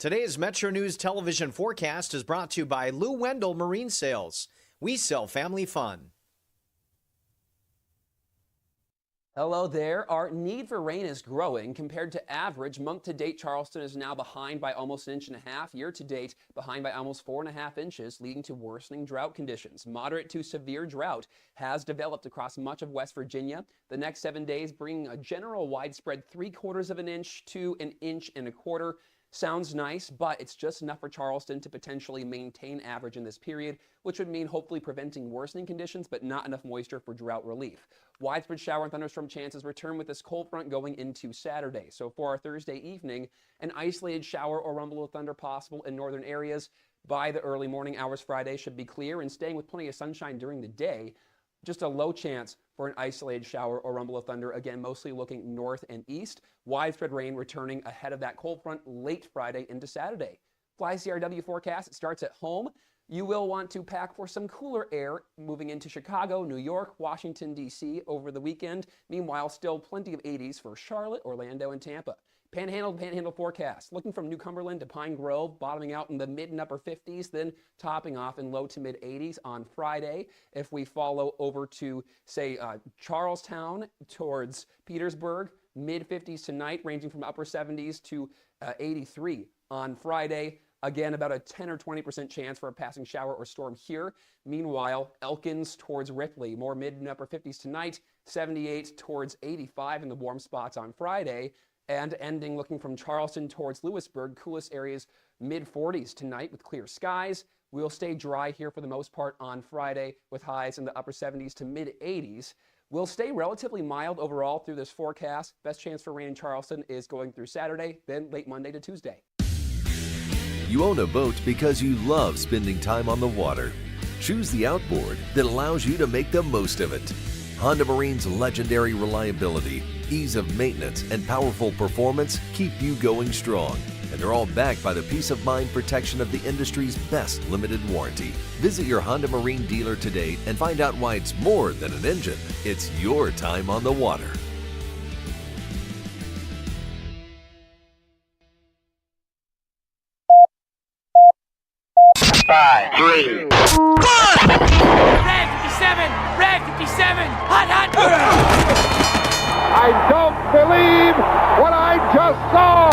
Today's MetroNews television forecast is brought to you by Lou Wendell Marine Sales. We sell family fun. Hello there. Our need for rain is growing. Compared to average, month-to-date, Charleston is now behind by almost 1.5 inches. Year-to-date, behind by almost 4.5 inches, leading to worsening drought conditions. Moderate to severe drought has developed across much of West Virginia. The next 7 days bringing a general widespread 3/4 of an inch to 1.25 inches. Sounds nice, but it's just enough for Charleston to potentially maintain average in this period, which would mean hopefully preventing worsening conditions, but not enough moisture for drought relief. Widespread shower and thunderstorm chances return with this cold front going into Saturday. So for our Thursday evening, an isolated shower or rumble of thunder possible in northern areas. By the early morning hours Friday should be clear and staying with plenty of sunshine during the day. Just a low chance for an isolated shower or rumble of thunder, again, mostly looking north and east. Widespread rain returning ahead of that cold front late Friday into Saturday. Fly CRW forecast, it starts at home. You will want to pack for some cooler air moving into Chicago, New York, Washington, D.C. over the weekend. Meanwhile, still plenty of 80s for Charlotte, Orlando, and Tampa. Panhandle forecast. Looking from New Cumberland to Pine Grove, bottoming out in the mid and upper 50s, then topping off in low to mid 80s on Friday. If we follow over to, say, Charlestown towards Petersburg, mid 50s tonight, ranging from upper 70s to 83 on Friday. Again, about a 10 or 20% chance for a passing shower or storm here. Meanwhile, Elkins towards Ripley, more mid and upper 50s tonight, 78 towards 85 in the warm spots on Friday. And ending looking from Charleston towards Lewisburg, coolest areas mid-40s tonight with clear skies. We'll stay dry here for the most part on Friday with highs in the upper 70s to mid-80s. We'll stay relatively mild overall through this forecast. Best chance for rain in Charleston is going through Saturday, then late Monday to Tuesday. You own a boat because you love spending time on the water. Choose the outboard that allows you to make the most of it. Honda Marine's legendary reliability, ease of maintenance, and powerful performance keep you going strong. And they're all backed by the peace of mind protection of the industry's best limited warranty. Visit your Honda Marine dealer today and find out why it's more than an engine. It's your time on the water. Five, 3, 1. Red 57, red 57, hot. I don't believe what I just saw.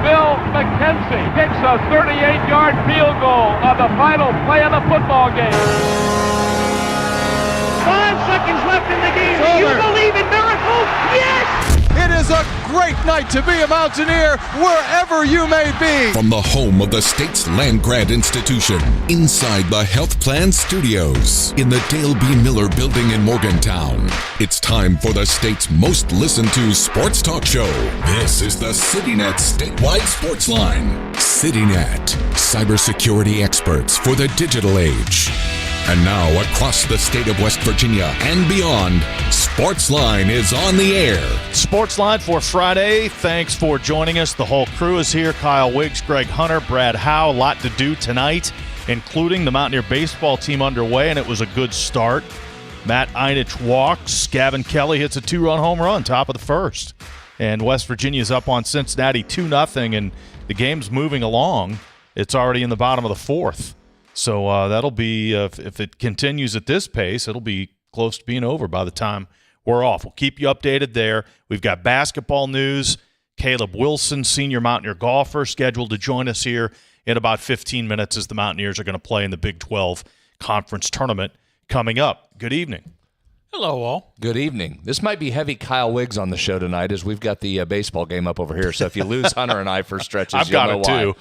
Bill McKenzie kicks a 38-yard field goal on the final play of the football game. 5 seconds left in the game. Do you believe in miracles? Yes! It is a great night to be a Mountaineer wherever you may be. From the home of the state's land-grant institution, inside the Health Plan Studios, in the Dale B. Miller Building in Morgantown, it's time for the state's most listened-to sports talk show. This is the CityNet Statewide Sportsline. CityNet, cybersecurity experts for the digital age. And now, across the state of West Virginia and beyond, Sportsline is on the air. Sportsline for Friday. Thanks for joining us. The whole crew is here. Kyle Wiggs, Greg Hunter, Brad Howe. A lot to do tonight, including the Mountaineer baseball team underway, and it was a good start. Matt Einich walks. Gavin Kelly hits a 2-run home run, top of the first. And West Virginia's up on Cincinnati 2-0, and the game's moving along. It's already in the bottom of the fourth. So that'll be, if it continues at this pace, it'll be close to being over by the time we're off. We'll keep you updated there. We've got basketball news. Kaleb Wilson, senior Mountaineer golfer, scheduled to join us here in about 15 minutes as the Mountaineers are going to play in the Big 12 Conference Tournament coming up. Good evening. Hello, all. Good evening. This might be heavy Kyle Wiggs on the show tonight as we've got the baseball game up over here. So if you lose Hunter and I for stretches, I've got it too.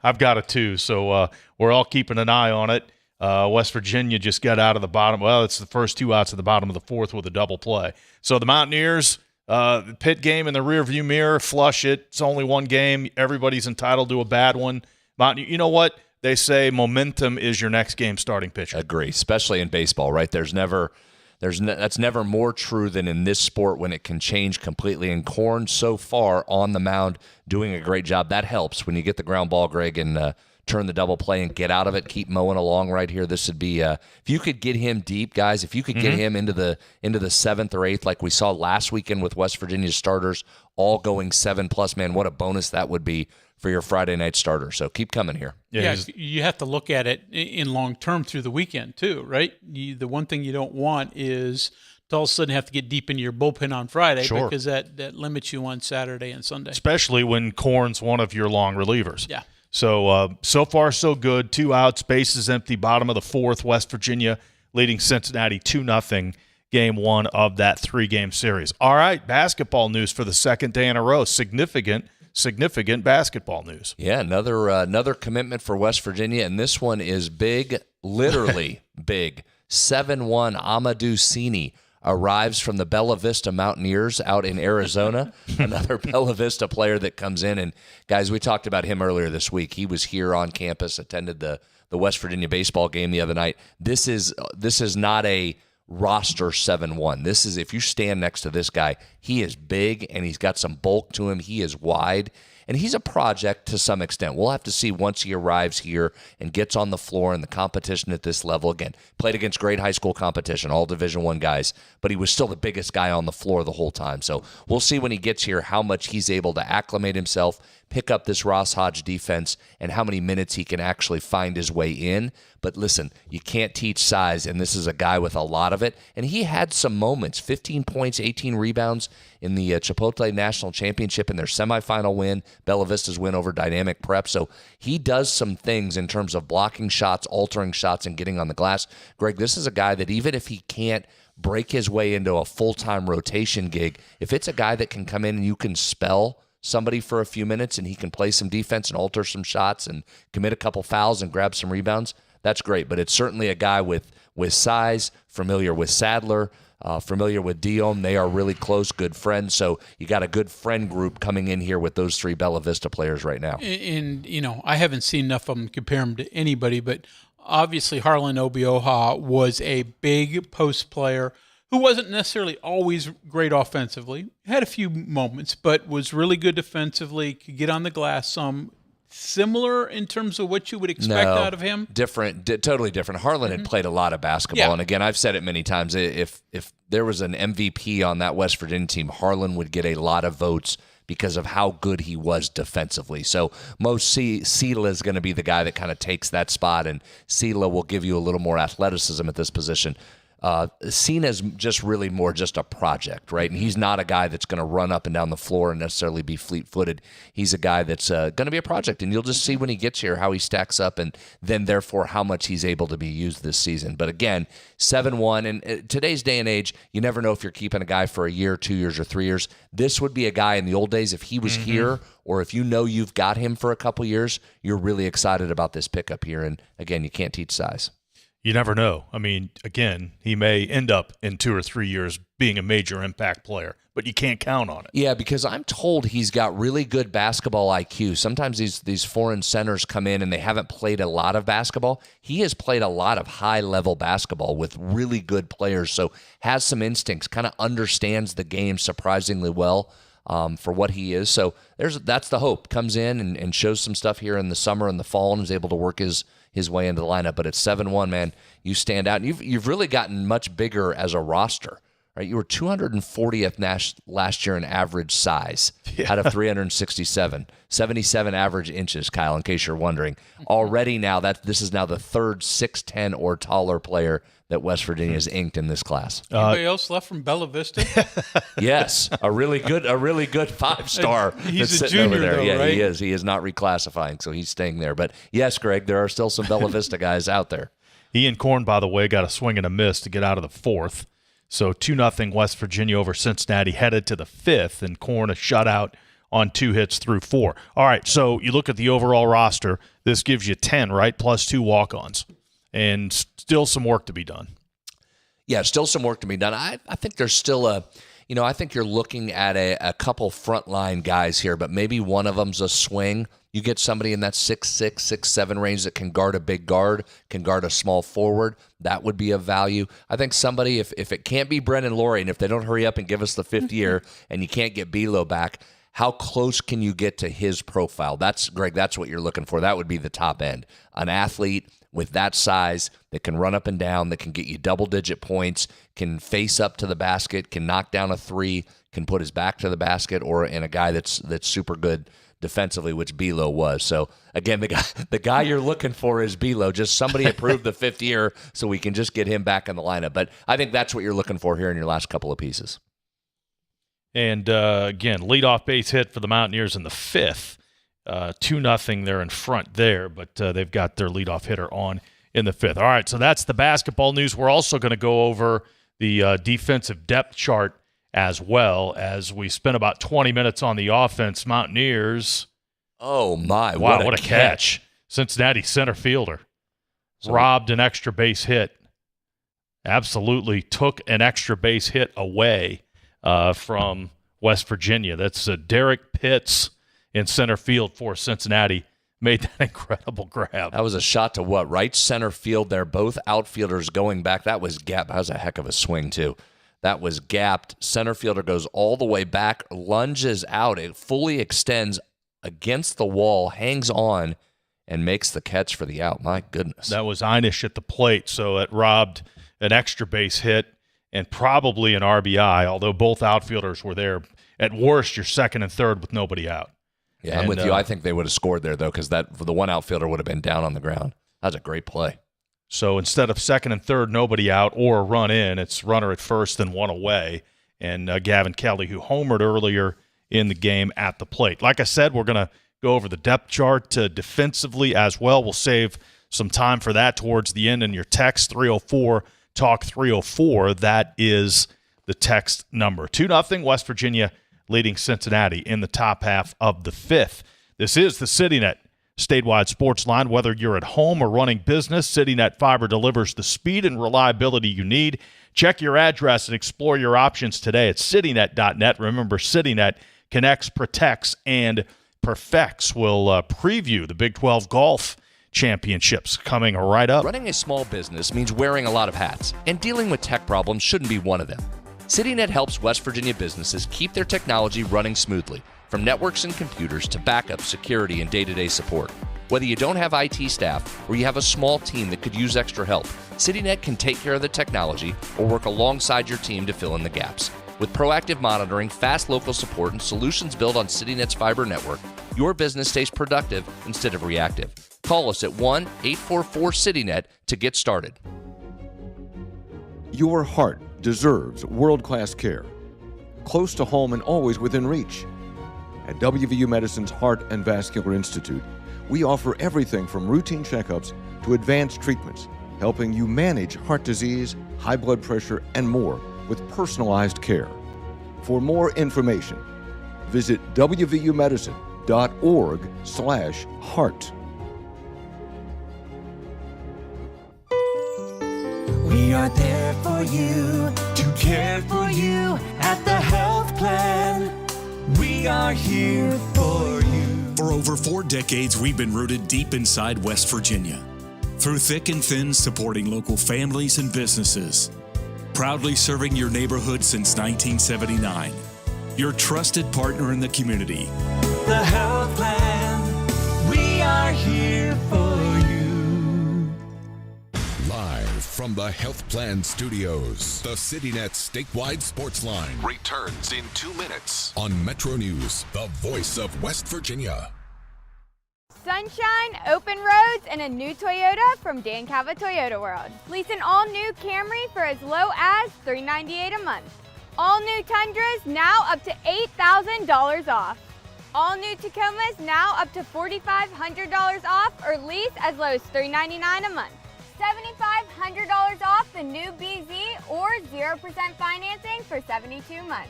I've got it too. So we're all keeping an eye on it. West Virginia just got out of the bottom. Well, it's the first 2 outs at the bottom of the fourth with a double play. So the Mountaineers, the Pitt game in the rearview mirror, flush it. It's only one game. Everybody's entitled to a bad one. You know what? They say momentum is your next game starting pitcher. Agree, especially in baseball, right? That's never more true than in this sport when it can change completely. And Korn so far on the mound doing a great job. That helps when you get the ground ball, Greg, and turn the double play and get out of it, keep mowing along right here. This would be if you could get him deep, guys, if you could get him into the 7th or 8th like we saw last weekend with West Virginia's starters all going 7+, man, what a bonus that would be for your Friday night starter. So keep coming here. Yeah, you have to look at it in long term through the weekend too, right? The one thing you don't want is to all of a sudden have to get deep into your bullpen on Friday because that limits you on Saturday and Sunday. Especially when Korn's one of your long relievers. Yeah. So, so far so good. 2 outs, bases empty, bottom of the 4th, West Virginia leading Cincinnati 2-0. Game 1 of that 3-game series. All right, basketball news for the second day in a row. Significant basketball news. Yeah, another commitment for West Virginia, and this one is big, literally big. 7-1 Amadou Seini arrives from the Bella Vista Mountaineers out in Arizona. Another Bella Vista player that comes in. And, guys, we talked about him earlier this week. He was here on campus, attended the West Virginia baseball game the other night. This is not a roster 7-1. This is, if you stand next to this guy, he is big and he's got some bulk to him. He is wide. And he's a project to some extent. We'll have to see once he arrives here and gets on the floor in the competition at this level. Again, played against great high school competition, all Division I guys, but he was still the biggest guy on the floor the whole time. So we'll see when he gets here how much he's able to acclimate himself, pick up this Ross Hodge defense, and how many minutes he can actually find his way in. But listen, you can't teach size, and this is a guy with a lot of it. And he had some moments, 15 points, 18 rebounds in the Chipotle National Championship in their semifinal win, Bella Vista's win over Dynamic Prep. So he does some things in terms of blocking shots, altering shots, and getting on the glass. Greg, this is a guy that even if he can't break his way into a full-time rotation gig, if it's a guy that can come in and you can spell somebody for a few minutes and he can play some defense and alter some shots and commit a couple fouls and grab some rebounds, that's great. But it's certainly a guy with size, familiar with Sadler, familiar with Dion. They are really close, good friends. So you got a good friend group coming in here with those 3 Bella Vista players right now. And, I haven't seen enough of them to compare them to anybody, but obviously Harlan Obioha was a big post player who wasn't necessarily always great offensively. Had a few moments, but was really good defensively, could get on the glass some. Similar in terms of what you would expect out of him? Different, totally different. Harlan had played a lot of basketball, and again, I've said it many times, if there was an MVP on that West Virginia team, Harlan would get a lot of votes because of how good he was defensively. So most Sela is going to be the guy that kind of takes that spot, and Sela will give you a little more athleticism at this position. Cena's just really more just a project, right? And he's not a guy that's going to run up and down the floor and necessarily be fleet-footed. He's a guy that's going to be a project, and you'll just see when he gets here how he stacks up and then, therefore, how much he's able to be used this season. But again, 7-1, and today's day and age, you never know if you're keeping a guy for a year, 2 years, or 3 years. This would be a guy in the old days, if he was here or if you know you've got him for a couple years, you're really excited about this pickup here. And again, you can't teach size. You never know. I mean, again, he may end up in 2 or 3 years being a major impact player, but you can't count on it. Yeah, because I'm told he's got really good basketball IQ. Sometimes these foreign centers come in and they haven't played a lot of basketball. He has played a lot of high-level basketball with really good players, so has some instincts, kind of understands the game surprisingly well for what he is. So that's the hope. Comes in and shows some stuff here in the summer and the fall and is able to work his way into the lineup. But at 7-1, man, you stand out. And you've really gotten much bigger as a roster, right? You were 240th last year in average size out of 367. 77 average inches, Kyle, in case you're wondering. Already now, this is now the third 6'10" or taller player that West Virginia has inked in this class. Anybody else left from Bella Vista? Yes, a really good 5-star. He's that's a junior, over there. though, Yeah, right? he is. He is not reclassifying, so he's staying there. But yes, Greg, there are still some Bella Vista guys out there. He and Korn, by the way, got a swing and a miss to get out of the 4th. So 2-0 West Virginia over Cincinnati, headed to the 5th, and Korn a shutout on 2 hits through 4. All right, so you look at the overall roster. This gives you 10, right, plus 2 walk-ons. And still some work to be done. Yeah, still some work to be done. I think there's still I think you're looking at a couple frontline guys here, but maybe one of them's a swing. You get somebody in that 6'6", 6'7" range that can guard a big guard, can guard a small forward. That would be of value. I think somebody, if it can't be Brennan Laurie, and if they don't hurry up and give us the 5th year and you can't get Belo back, How close can you get to his profile? That's, Greg, that's what you're looking for. That would be the top end. An athlete with that size that can run up and down, that can get you double-digit points, can face up to the basket, can knock down a three, can put his back to the basket, or in a guy that's super good defensively, which Belo was. So, again, the guy you're looking for is Belo. Just somebody approved the fifth year so we can just get him back in the lineup. But I think that's what you're looking for here in your last couple of pieces. And, again, leadoff base hit for the Mountaineers in the fifth. 2-0, they're in front there, but they've got their leadoff hitter on in the fifth. All right, so that's the basketball news. We're also going to go over the defensive depth chart as well, as we spent about 20 minutes on the offense. Mountaineers. Oh, my. Wow, what a catch. Cincinnati center fielder. Robbed an extra base hit. Absolutely took an extra base hit away from West Virginia. That's Derek Pitts in center field for Cincinnati. Made that incredible grab. That was a shot to what? Right center field there. Both outfielders going back. That was gapped. That was a heck of a swing, too. That was gapped. Center fielder goes all the way back, lunges out. It fully extends against the wall, hangs on, and makes the catch for the out. My goodness. That was Einish at the plate, so it robbed an extra base hit and probably an RBI, although both outfielders were there. At worst, you're second and third with nobody out. Yeah, I'm with you. I think they would have scored there, though, because the one outfielder would have been down on the ground. That was a great play. So instead of second and third, nobody out, or a run in, it's runner at first and one away. And Gavin Kelly, who homered earlier in the game, at the plate. Like I said, we're going to go over the depth chart defensively as well. We'll save some time for that towards the end in your text, 304-TALK-304. That is the text number. 2-0, West Virginia leading Cincinnati in the top half of the fifth. This is the CityNet statewide sports line. Whether you're at home or running business, CityNet Fiber delivers the speed and reliability you need. Check your address and explore your options today at citynet.net. Remember, CityNet connects, protects, and perfects. We'll preview the Big 12 golf championships coming right up. Running a small business means wearing a lot of hats, and dealing with tech problems shouldn't be one of them. CityNet helps West Virginia businesses keep their technology running smoothly, from networks and computers to backup, security, and day-to-day support. Whether you don't have IT staff or you have a small team that could use extra help, CityNet can take care of the technology or work alongside your team to fill in the gaps. With proactive monitoring, fast local support, and solutions built on CityNet's fiber network, your business stays productive instead of reactive. Call us at 1-844-CityNet to get started. Your heart deserves world-class care, close to home and always within reach. At WVU Medicine's Heart and Vascular Institute, we offer everything from routine checkups to advanced treatments, helping you manage heart disease, high blood pressure, and more with personalized care. For more information, visit wvumedicine.org/heart. We are there for you, to care for you at the health plan. We are here for you. For over 4 decades, we've been rooted deep inside West Virginia. Through thick and thin, supporting local families and businesses. Proudly serving your neighborhood since 1979. Your trusted partner in the community. The health plan. We are here for you. Live from the Health Plan Studios, the CityNet statewide sports line returns in 2 minutes on MetroNews, the voice of West Virginia. Sunshine, open roads, and a new Toyota from Dan Cava Toyota World. Lease an all-new Camry for as low as $398 a month. All-new Tundras now up to $8,000 off. All-new Tacomas now up to $4,500 off, or lease as low as $399 a month. $7,500 off the new BZ or 0% financing for 72 months.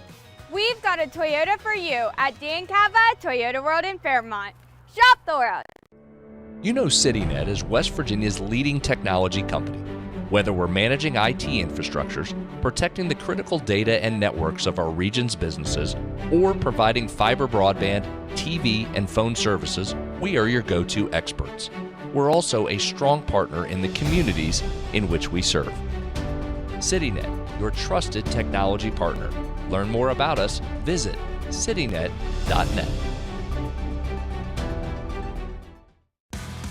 We've got a Toyota for you at Dan Cava Toyota World in Fairmont. Shop the world. You know CityNet is West Virginia's leading technology company. Whether we're managing IT infrastructures, protecting the critical data and networks of our region's businesses, or providing fiber broadband, TV, and phone services, we are your go-to experts. We're also a strong partner in the communities in which we serve. CityNet, your trusted technology partner. learn more about us, visit citynet.net.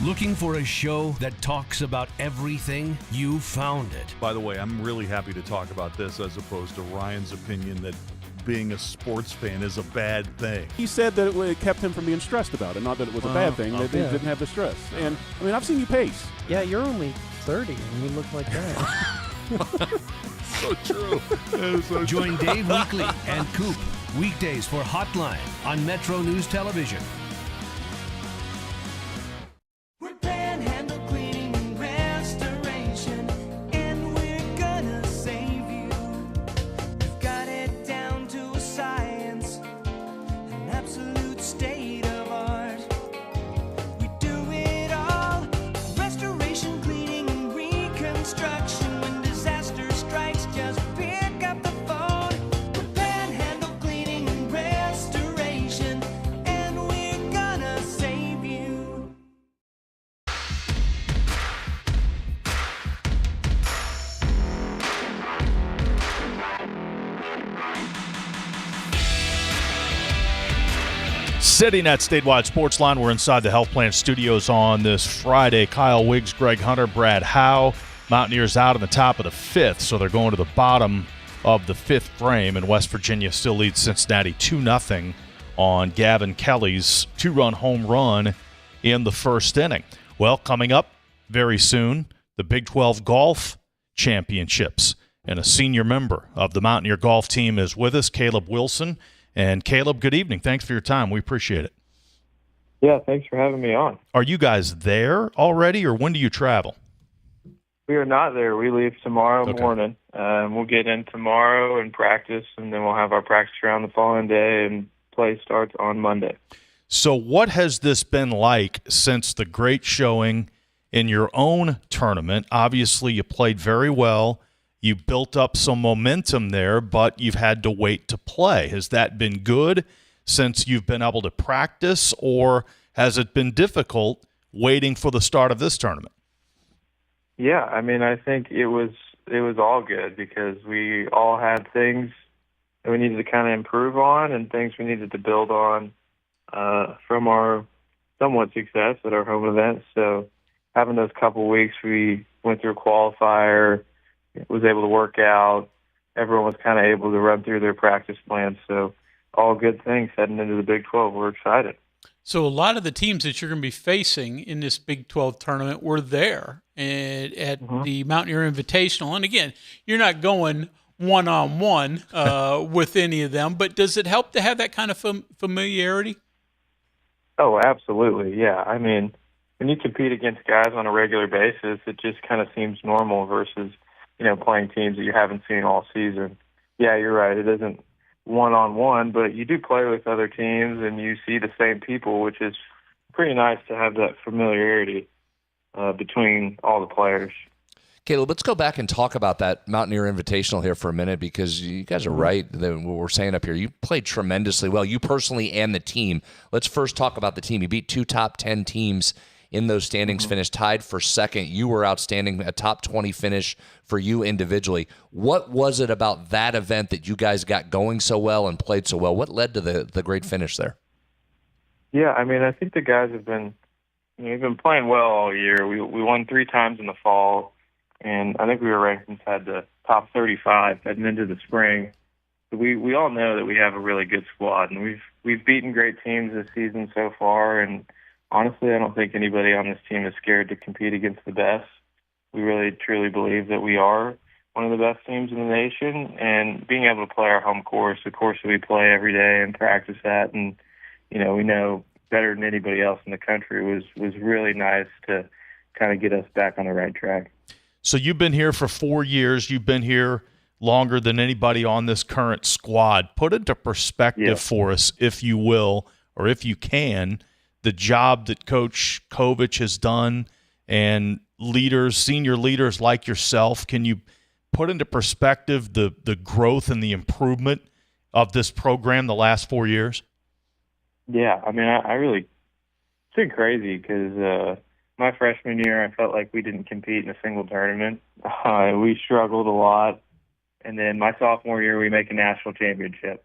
Looking for a show that talks about everything? You found it. By the way, I'm really happy to talk about this as opposed to Ryan's opinion that being a sports fan is a bad thing. He said that it kept him from being stressed about it, not that it was a bad thing, that he didn't have the stress. And, I mean, I've seen you pace. Yeah, you're only 30 and you look like that. So true. Join Dave Weekly and Coop weekdays for Hotline on MetroNews Television. We're Panhandle Cleaning and Restoration, and we're gonna save you. We've got it down to a science, an absolute state of art. We do it all, restoration, cleaning, and reconstruction. When disaster strikes, just pick up the phone. We're Panhandle Cleaning and Restoration, and we're gonna save you. CityNet statewide Sportsline. We're inside the Health Plan Studios on this Friday. Kyle Wiggs, Greg Hunter, Brad Howe. Mountaineers out in the top of the fifth, so they're going to the bottom of the fifth frame, and West Virginia still leads Cincinnati 2-0 on Gavin Kelly's two-run home run in the first inning. Well, coming up very soon, the Big 12 Golf Championships, and a senior member of the Mountaineer golf team is with us, Kaleb Wilson. And Kaleb, good evening. Thanks for your time. We appreciate it. Yeah, thanks for having me on. Are you guys there already, or when do you travel? We are not there. We leave tomorrow morning. We'll get in tomorrow and practice, and then we'll have our practice round the following day, and play starts on Monday. So what has this been like since the great showing in your own tournament? Obviously, you played very well. You built up some momentum there, but you've had to wait to play. Has that been good since you've been able to practice, or has it been difficult waiting for the start of this tournament? Yeah, I mean, I think it was all good because we all had things that we needed to kind of improve on and things we needed to build on from our somewhat success at our home events. So having those couple weeks, we went through a qualifier, was able to work out. Everyone was kind of able to run through their practice plans. So all good things heading into the Big 12. We're excited. So a lot of the teams that you're going to be facing in this Big 12 tournament were there at the Mountaineer Invitational. And again, you're not going one-on-one with any of them, but does it help to have that kind of familiarity? Oh, absolutely. Yeah. I mean, when you compete against guys on a regular basis, it just kind of seems normal versus, playing teams that you haven't seen all season. Yeah, you're right. It isn't one-on-one, but you do play with other teams and you see the same people, which is pretty nice to have that familiarity between all the players. Kaleb, let's go back and talk about that Mountaineer Invitational here for a minute, because you guys are right that what we're saying up here. You played tremendously well, you personally and the team. Let's first talk about the team. You beat two top 10 teams in those standings, finished tied for second. You were outstanding, a top 20 finish for you individually. What was it about that event that you guys got going so well and played so well? What led to the great finish there? Yeah, I mean, I think the guys have been, we've been playing well all year. We won 3 times in the fall, and I think we were ranked inside the top 35 heading into the spring. So we all know that we have a really good squad, and we've beaten great teams this season so far, and honestly, I don't think anybody on this team is scared to compete against the best. We really, truly believe that we are one of the best teams in the nation, and being able to play our home course, the course that we play every day and practice at, and, we know better than anybody else in the country, was really nice to kind of get us back on the right track. So you've been here for 4 years. You've been here longer than anybody on this current squad. Put into perspective for us, if you will, or if you can, the job that Coach Kovich has done and leaders, senior leaders like yourself. Can you put into perspective the growth and the improvement of this program the last 4 years? Yeah, I mean, I really, it's been crazy because my freshman year, I felt like we didn't compete in a single tournament. We struggled a lot, And then my sophomore year, we make a national championship.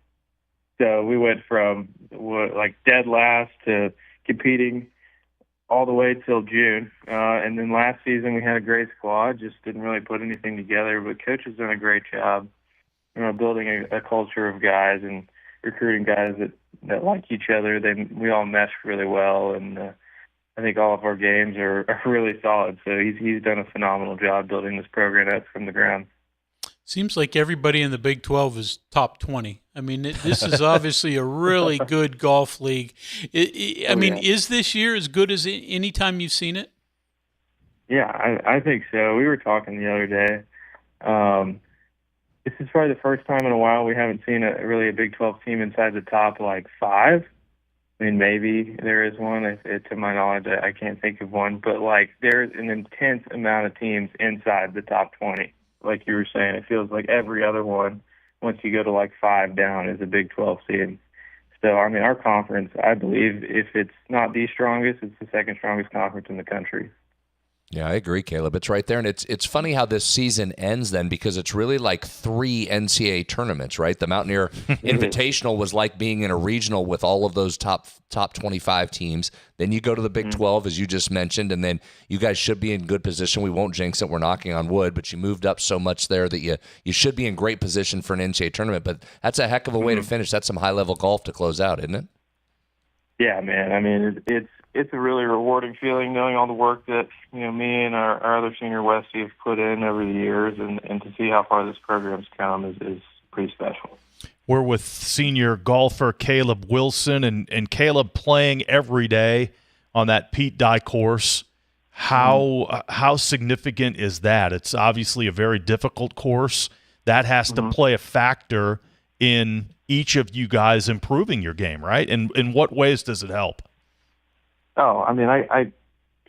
So we went from like dead last to competing all the way till June. And then last season we had a great squad, just didn't really put anything together. But Coach has done a great job, building a culture of guys and recruiting guys that like each other. We all mesh really well, and I think all of our games are really solid. So he's done a phenomenal job building this program up from the ground. Seems like everybody in the Big 12 is top 20. I mean, this is obviously a really good golf league. I mean, is this year as good as any time you've seen it? Yeah, I think so. We were talking the other day. This is probably the first time in a while we haven't seen a Big 12 team inside the top, 5. I mean, maybe there is one. To my knowledge, I can't think of one. But, there's an intense amount of teams inside the top 20. Like you were saying, it feels like every other one, once you go to 5 down, is a Big 12 seed. So, I mean, our conference, I believe, if it's not the strongest, it's the second strongest conference in the country. Yeah, I agree, Kaleb. It's right there. And it's funny how this season ends then, because it's really like 3 NCAA tournaments, right? The Mountaineer Invitational was like being in a regional with all of those top 25 teams. Then you go to the Big 12, as you just mentioned, and then you guys should be in good position. We won't jinx it. We're knocking on wood, but you moved up so much there that you should be in great position for an NCAA tournament. But that's a heck of a way to finish. That's some high-level golf to close out, isn't it? Yeah, man. I mean, it's a really rewarding feeling knowing all the work that me and our other senior Westie have put in over the years, and to see how far this program's come is pretty special. We're with senior golfer Kaleb Wilson, and Kaleb playing every day on that Pete Dye course. How significant is that? It's obviously a very difficult course. That has to play a factor in each of you guys improving your game, right? And in what ways does it help? Oh, I mean, I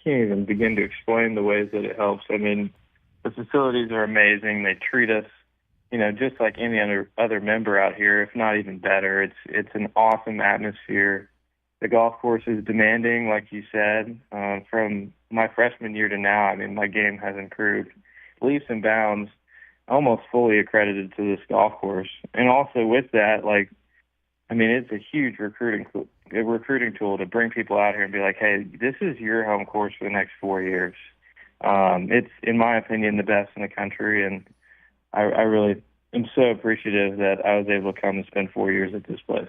can't even begin to explain the ways that it helps. I mean, the facilities are amazing. They treat us, just like any other member out here, if not even better. It's an awesome atmosphere. The golf course is demanding, like you said. From my freshman year to now, I mean, my game has improved leaps and bounds, almost fully accredited to this golf course. And also with that, it's a huge recruiting tool to bring people out here and be like, hey, this is your home course for the next 4 years. It's, in my opinion, the best in the country, and I really am so appreciative that I was able to come and spend 4 years at this place.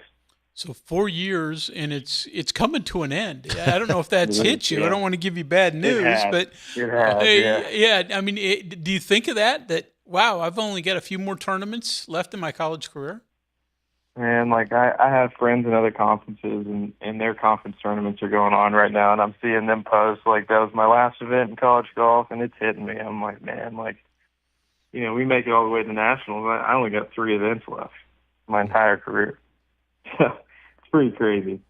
So 4 years, and it's coming to an end. I don't know if that's hit you. I don't want to give you bad news, but yeah. I mean, do you think of that, wow, I've only got a few more tournaments left in my college career? And I have friends in other conferences, and their conference tournaments are going on right now, and I'm seeing them post that was my last event in college golf, and it's hitting me. I'm like, man, we make it all the way to the Nationals. I only got 3 events left my entire career. It's pretty crazy.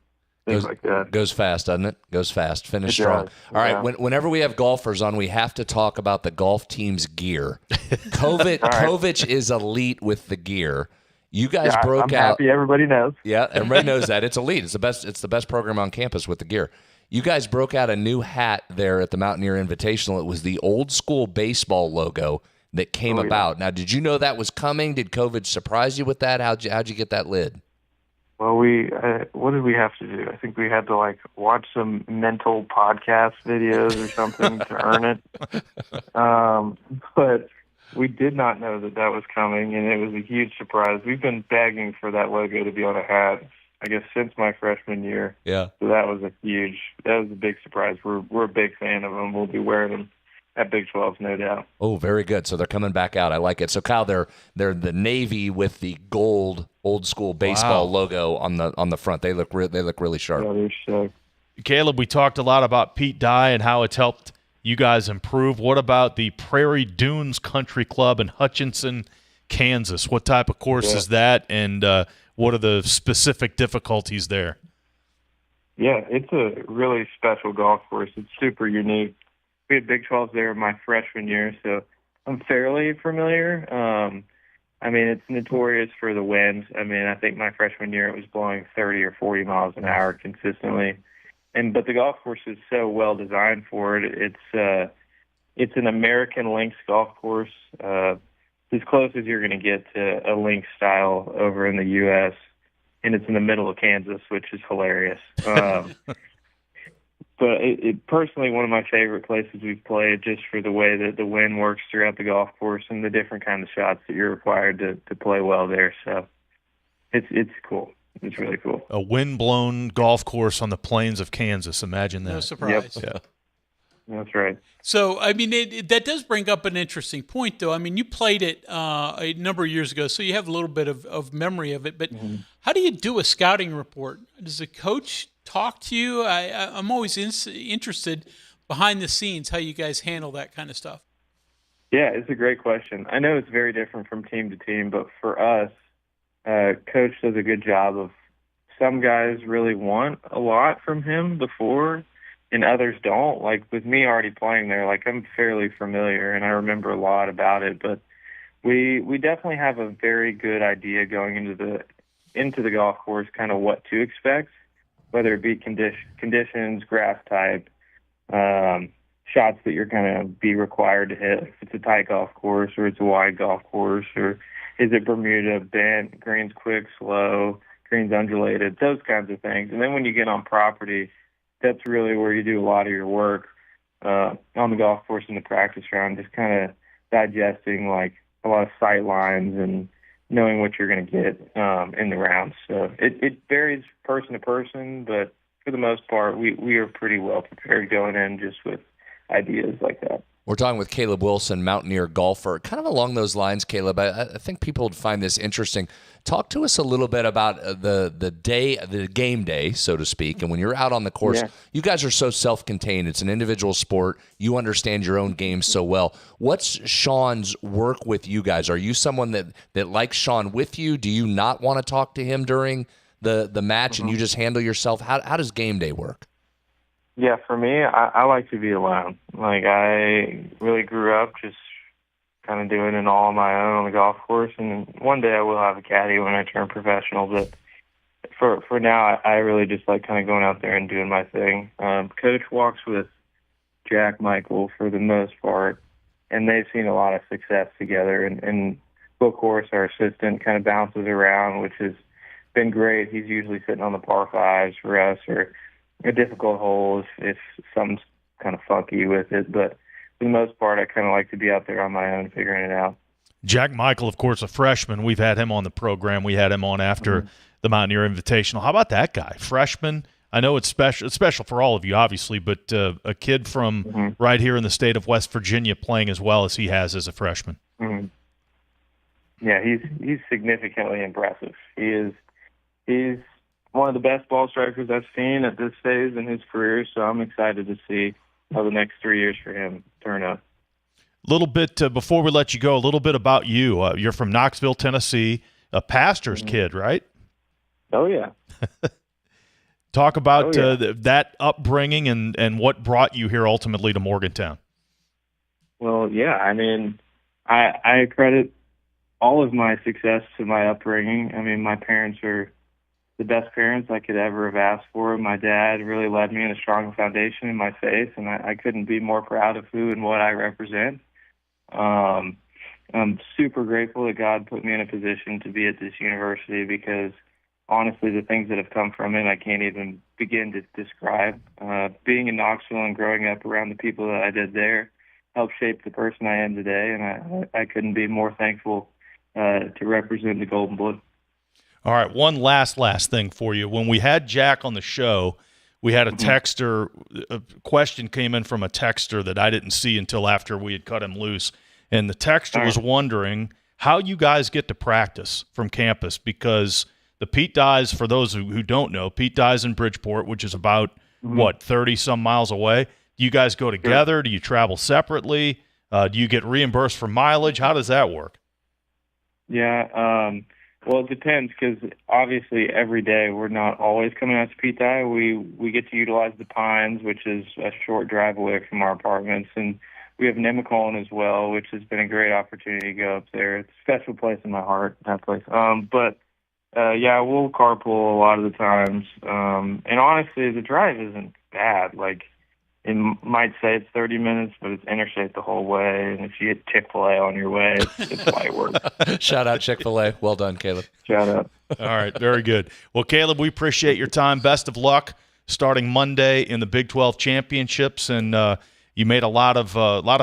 Things like that. Goes fast, doesn't it? Goes fast. Finish strong. All right, whenever we have golfers on, we have to talk about the golf team's gear. Kovic is elite with the gear. You guys broke out. Happy everybody knows. Yeah, everybody knows that. It's elite. It's the best program on campus with the gear. You guys broke out a new hat there at the Mountaineer Invitational. It was the old school baseball logo that came about. Now, did you know that was coming? Did COVID surprise you with that? How'd you get that lid? Well, what did we have to do? I think we had to watch some mental podcast videos or something to earn it. But we did not know that was coming, and it was a huge surprise. We've been begging for that logo to be on a hat, I guess, since my freshman year. Yeah. So that was a big surprise. We're a big fan of them. We'll be wearing them at Big 12, no doubt. Oh, very good. So they're coming back out. I like it. So Kyle, they're the navy with the gold old school baseball logo on the front. They look really sharp. Yeah, they're sick. Caleb, we talked a lot about Pete Dye and how it's helped you guys improve. What about the Prairie Dunes Country Club in Hutchinson, Kansas? What type of course is that, and what are the specific difficulties there? Yeah, it's a really special golf course. It's super unique. We had Big 12s there my freshman year, so I'm fairly familiar. It's notorious for the winds. I think my freshman year it was blowing 30 or 40 miles an hour consistently. But the golf course is so well designed for it. It's an American links golf course. as close as you're going to get to a link style over in the U.S., and it's in the middle of Kansas, which is hilarious. But it personally one of my favorite places we've played, just for the way that the wind works throughout the golf course and the different kind of shots that you're required to play well there. So it's cool. It's really cool. A wind-blown golf course on the plains of Kansas. Imagine that. No surprise. Yep. Yeah. That's right. So, I mean, that does bring up an interesting point, though. I mean, you played it a number of years ago, so you have a little bit of memory of it. But how do you do a scouting report? Does a coach talk to you? I'm always interested behind the scenes how you guys handle that kind of stuff. Yeah, it's a great question. I know it's very different from team to team, but for us, Coach does a good job of, some guys really want a lot from him before, and others don't. Like with me already playing there, like I'm fairly familiar and I remember a lot about it, but we definitely have a very good idea going into the golf course, kind of what to expect, whether it be conditions, grass type, shots that you're going to be required to hit. If it's a tight golf course or it's a wide golf course, or is it Bermuda, bent, greens quick, slow, greens undulated, those kinds of things. And then when you get on property, that's really where you do a lot of your work on the golf course in the practice round, just kind of digesting like a lot of sight lines and knowing what you're going to get in the rounds. So it varies person to person, but for the most part, we are pretty well prepared going in just with ideas like that. We're talking with Kaleb Wilson, Mountaineer golfer. Kind of along those lines, Kaleb, I think people would find this interesting. Talk to us a little bit about the game day, so to speak. And when you're out on the course, you guys are so self-contained. It's an individual sport. You understand your own game so well. What's Sean's work with you guys? Are you someone that likes Sean with you? Do you not want to talk to him during the match and you just handle yourself? How does game day work? Yeah, for me, I like to be alone. Like, I really grew up just kind of doing it all on my own on the golf course, and one day I will have a caddy when I turn professional, but for now, I really just like kind of going out there and doing my thing. Coach walks with Jack Michael for the most part, and they've seen a lot of success together, and Will Course, our assistant, kind of bounces around, which has been great. He's usually sitting on the par fives for us, or a difficult hole if something's kind of funky with it. But for the most part, I kind of like to be out there on my own figuring it out. Jack Michael, of course, a freshman. We've had him on the program. We had him on after the Mountaineer Invitational. How about that guy? Freshman. I know it's special for all of you, obviously, but a kid from right here in the state of West Virginia playing as well as he has as a freshman. Yeah, he's significantly impressive. He's one of the best ball strikers I've seen at this phase in his career, so I'm excited to see how the next 3 years for him turn out. A little bit, before we let you go, a little bit about you. You're from Knoxville, Tennessee, a pastor's kid, right? Oh, yeah. Talk about that upbringing and what brought you here ultimately to Morgantown. Well, yeah, I mean, I credit all of my success to my upbringing. I mean, my parents are the best parents I could ever have asked for. My dad really led me in a strong foundation in my faith, and I couldn't be more proud of who and what I represent. I'm super grateful that God put me in a position to be at this university, because honestly, the things that have come from it, I can't even begin to describe. Being in Knoxville and growing up around the people that I did there helped shape the person I am today, and I couldn't be more thankful to represent the Golden Blue. All right, one last thing for you. When we had Jack on the show, we had a texter. A question came in from a texter that I didn't see until after we had cut him loose. And the texter was wondering how you guys get to practice from campus, because the Pete Dye's, for those who don't know, Pete Dye's in Bridgeport, which is about, 30-some miles away. Do you guys go together? Do you travel separately? Do you get reimbursed for mileage? How does that work? Yeah, well, it depends, because obviously every day we're not always coming out to Pete Dye. We get to utilize the Pines, which is a short drive away from our apartments, and we have Nemacolin as well, which has been a great opportunity to go up there. It's a special place in my heart, that place. But we'll carpool a lot of the times. And honestly, the drive isn't bad. Like, it might say it's 30 minutes, but it's interstate the whole way. And if you get Chick-fil-A on your way, it's light work. Shout out Chick-fil-A. Well done, Kaleb. Shout out. All right, very good. Well, Kaleb, we appreciate your time. Best of luck starting Monday in the Big 12 championships, and you made a lot of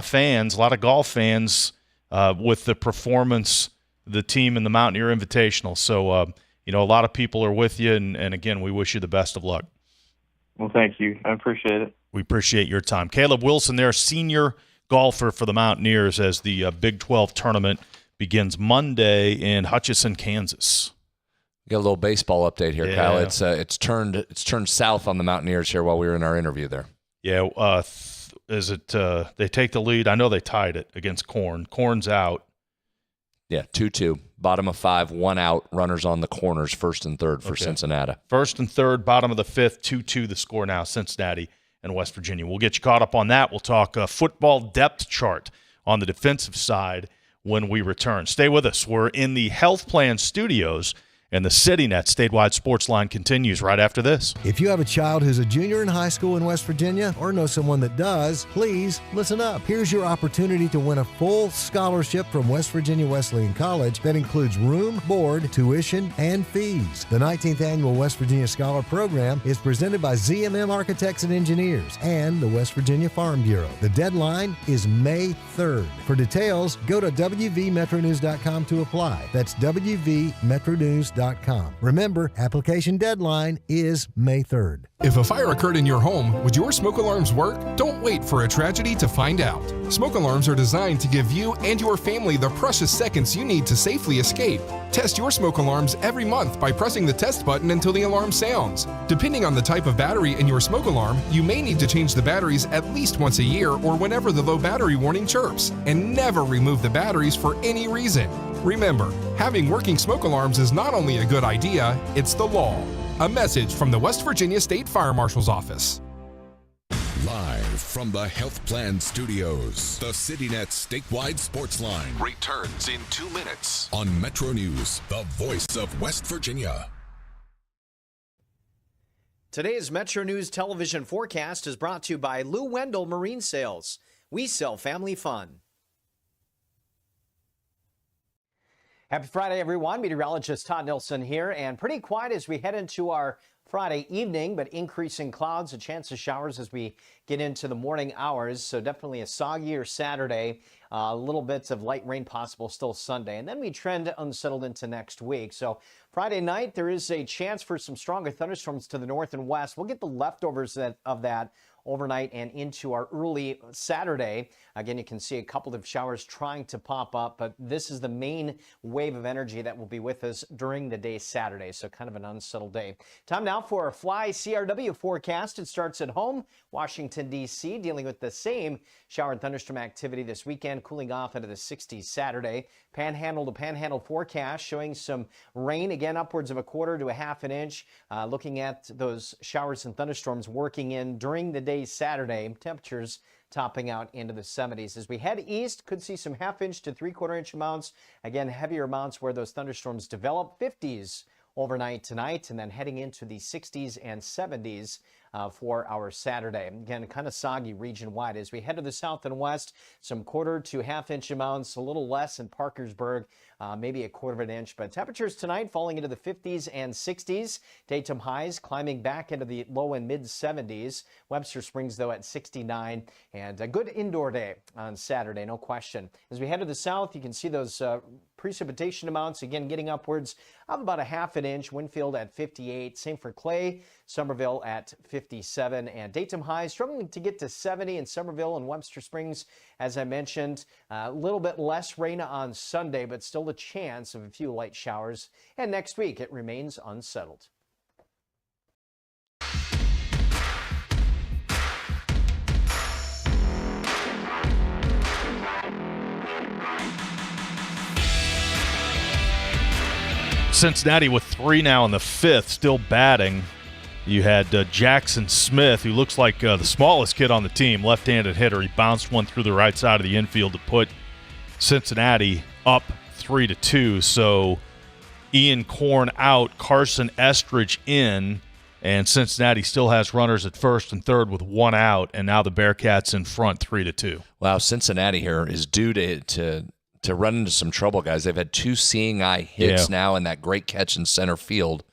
fans, a lot of golf fans, with the performance of the team in the Mountaineer Invitational. So, a lot of people are with you, and again, we wish you the best of luck. Well, thank you. I appreciate it. We appreciate your time. Kaleb Wilson there, senior golfer for the Mountaineers as the Big 12 tournament begins Monday in Hutchinson, Kansas. Got a little baseball update here, Kyle. It's turned south on the Mountaineers here while we were in our interview there. Yeah, they take the lead? I know they tied it against Corn. Corn's out. Yeah, 2-2. Bottom of 5, 1 out. Runners on the corners, first and third for Cincinnati. First and third, bottom of the 5th, 2-2 the score now, Cincinnati and West Virginia. We'll get you caught up on that. We'll talk football depth chart on the defensive side when we return. Stay with us. We're in the Health Plan Studios, and the CityNet statewide Sportsline continues right after this. If you have a child who's a junior in high school in West Virginia or know someone that does, please listen up. Here's your opportunity to win a full scholarship from West Virginia Wesleyan College that includes room, board, tuition, and fees. The 19th Annual West Virginia Scholar Program is presented by ZMM Architects and Engineers and the West Virginia Farm Bureau. The deadline is May 3rd. For details, go to WVMetroNews.com to apply. That's WVMetroNews.com. Remember, application deadline is May 3rd. If a fire occurred in your home, would your smoke alarms work? Don't wait for a tragedy to find out. Smoke alarms are designed to give you and your family the precious seconds you need to safely escape. Test your smoke alarms every month by pressing the test button until the alarm sounds. Depending on the type of battery in your smoke alarm, you may need to change the batteries at least once a year or whenever the low battery warning chirps, and never remove the batteries for any reason. Remember, having working smoke alarms is not only a good idea, it's the law. A message from the West Virginia State Fire Marshal's Office. Live from the Health Plan Studios, the CityNet statewide Sportsline returns in 2 minutes on MetroNews, the voice of West Virginia. Today's Metro News television forecast is brought to you by Lou Wendell Marine Sales. We sell family fun. Happy Friday, everyone. Meteorologist Todd Nilsson here, and pretty quiet as we head into our Friday evening, but increasing clouds, a chance of showers as we get into the morning hours. So definitely a soggier Saturday, a little bits of light rain possible still Sunday, and then we trend unsettled into next week. So Friday night, there is a chance for some stronger thunderstorms to the north and west. We'll get the leftovers of that overnight and into our early Saturday. Again, you can see a couple of showers trying to pop up, but this is the main wave of energy that will be with us during the day Saturday, so kind of an unsettled day. Time now for our Fly CRW forecast. It starts at home, Washington, D.C., dealing with the same shower and thunderstorm activity this weekend, cooling off into the 60s Saturday. Panhandle to panhandle forecast showing some rain, again upwards of 1/4 to 1/2 an inch. Looking at those showers and thunderstorms working in during the day Saturday. Temperatures topping out into the 70s. As we head east, could see some 1/2 inch to 3/4 inch amounts. Again, heavier amounts where those thunderstorms develop. 50s overnight tonight, and then heading into the 60s and 70s for our Saturday. Again, kind of soggy region-wide. As we head to the south and west, some 1/4 to 1/2 inch amounts, a little less in Parkersburg, maybe 1/4 inch. But temperatures tonight falling into the 50s and 60s. Daytime highs climbing back into the low and mid-70s. Webster Springs, though, at 69. And a good indoor day on Saturday, no question. As we head to the south, you can see those precipitation amounts, again, getting upwards of about 1/2 inch. Winfield at 58. Same for Clay. Somerville at 57, and daytime highs struggling to get to 70 in Somerville and Webster Springs. As I mentioned, a little bit less rain on Sunday, but still a chance of a few light showers. And next week, it remains unsettled. Cincinnati with 3 now in the 5th, still batting. You had Jackson Smith, who looks like the smallest kid on the team, left-handed hitter. He bounced one through the right side of the infield to put Cincinnati up 3-2. So Ian Korn out, Carson Estridge in, And Cincinnati still has runners at first and third with one out, and now the Bearcats in front 3-2. Wow, Cincinnati here is due to run into some trouble, guys. They've had 2 seeing eye hits now, and that great catch in center field.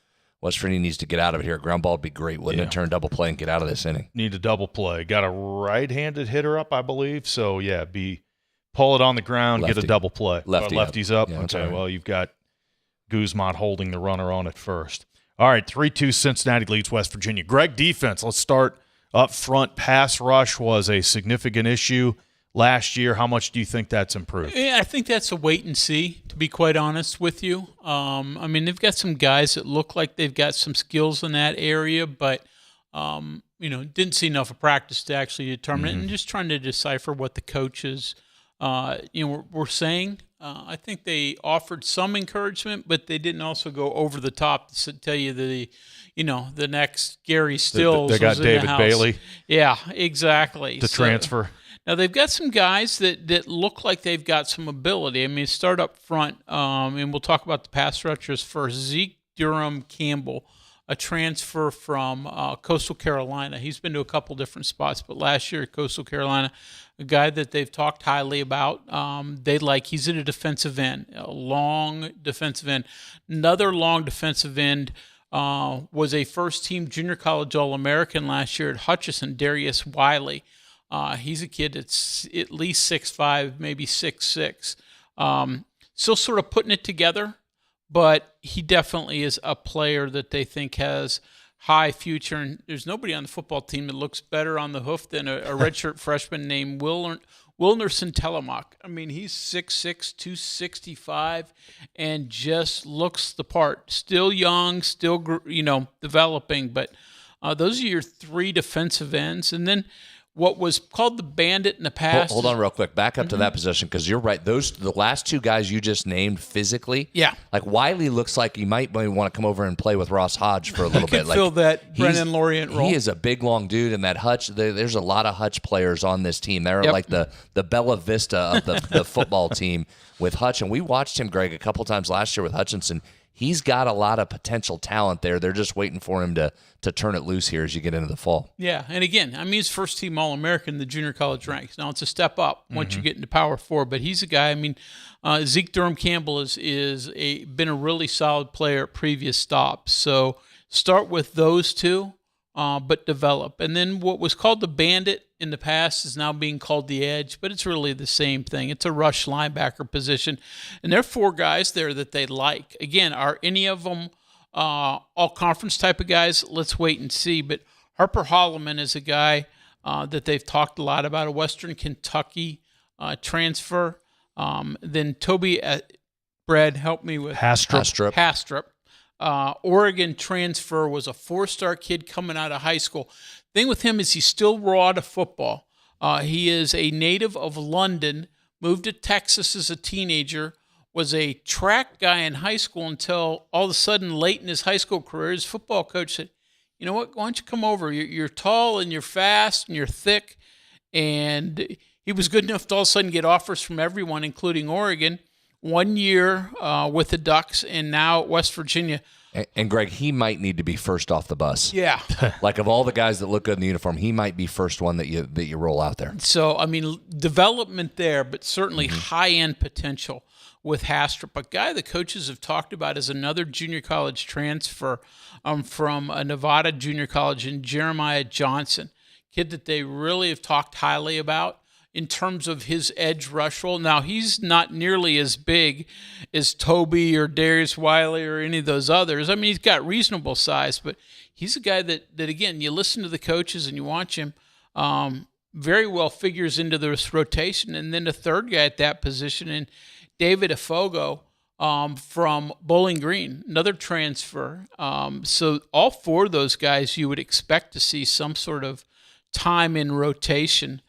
West Virginia needs to get out of it here. Ground ball would be great, wouldn't it? Turn double play and get out of this inning. Need a double play. Got a right-handed hitter up, I believe. So, pull it on the ground, Lefty. get a double play. Lefty's up. Yeah, okay, right. well, you've got Guzman holding the runner on at first. All right, 3-2 Cincinnati leads West Virginia. Greg, defense. Let's start up front. Pass rush was a significant issue last year. How much do you think that's improved? Yeah, I think that's a wait and see, to be quite honest with you. They've got some guys that look like they've got some skills in that area, but, didn't see enough of practice to actually determine it, and just trying to decipher what the coaches, were saying. I think they offered some encouragement, but they didn't also go over the top to tell you the next Gary Stills. They got was in David the house. Bailey. Yeah, exactly. To transfer. Now, they've got some guys that look like they've got some ability. Start up front, and we'll talk about the pass rushers first. Zeke Durham Campbell, a transfer from Coastal Carolina. He's been to a couple different spots, but last year at Coastal Carolina, a guy that they've talked highly about. He's at a defensive end, a long defensive end. Another long defensive end was a first-team junior college All-American last year at Hutchinson, Darius Wiley. He's a kid that's at least 6'5", maybe 6'6". Still sort of putting it together, but he definitely is a player that they think has high future. And there's nobody on the football team that looks better on the hoof than a redshirt freshman named Wilnerson Telemock. He's 6'6", 265, and just looks the part. Still young, still developing, but those are your 3 defensive ends. And then what was called the bandit in the past. Hold on real quick. Back up to that position, because you're right. The last 2 guys you just named physically, like Wiley looks like he might want to come over and play with Ross Hodge for a little bit. Fill that Brennan Lorient role. He is a big, long dude, and that Hutch, there's a lot of Hutch players on this team. They're like the Bella Vista of the football team with Hutch. And we watched him, Greg, a couple times last year with Hutchinson. He's got a lot of potential talent there. They're just waiting for him to turn it loose here as you get into the fall. Yeah, and again, he's first-team All-American in the junior college ranks. Now, it's a step up once you get into Power 4, but he's a guy, Zeke Durham Campbell is been a really solid player at previous stops. So start with those 2, but develop. And then what was called the bandit in the past is now being called the edge, but it's really the same thing. It's a rush linebacker position. And there are 4 guys there that they like. Again, are any of them all-conference type of guys? Let's wait and see. But Harper Holloman is a guy that they've talked a lot about, a Western Kentucky transfer. Then Toby, Brad, help me with Hastrup. Oregon transfer, was a 4-star kid coming out of high school. Thing with him is he's still raw to football. He is a native of London, moved to Texas as a teenager, was a track guy in high school until all of a sudden late in his high school career, his football coach said, you know what, why don't you come over? You're tall and you're fast and you're thick. And he was good enough to all of a sudden get offers from everyone, including Oregon. 1 year with the Ducks, and now at West Virginia. And Greg, he might need to be first off the bus. Yeah. Like of all the guys that look good in the uniform, he might be first one that you roll out there. So, development there, but certainly high-end potential with Hastrup. A guy the coaches have talked about is another junior college transfer from a Nevada junior college in Jeremiah Johnson, kid that they really have talked highly about in terms of his edge rush role. Now, he's not nearly as big as Toby or Darius Wiley or any of those others. He's got reasonable size, but he's a guy that again, you listen to the coaches and you watch him, very well figures into this rotation. And then the third guy at that position, and David Afogo from Bowling Green, another transfer. So all 4 of those guys you would expect to see some sort of time in rotation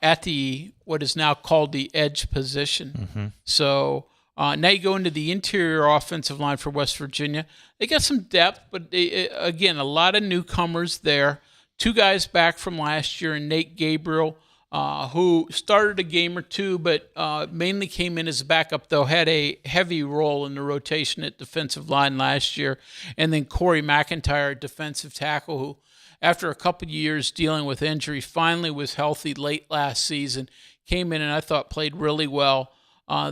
at the what is now called the edge position. So now you go into the interior offensive line for West Virginia. They got some depth, but again, a lot of newcomers there. 2 guys back from last year, and Nate Gabriel who started a game or two, but mainly came in as a backup, though had a heavy role in the rotation at defensive line last year. And then Corey McIntyre, defensive tackle, who after a couple of years dealing with injury, finally was healthy late last season, came in and I thought played really well.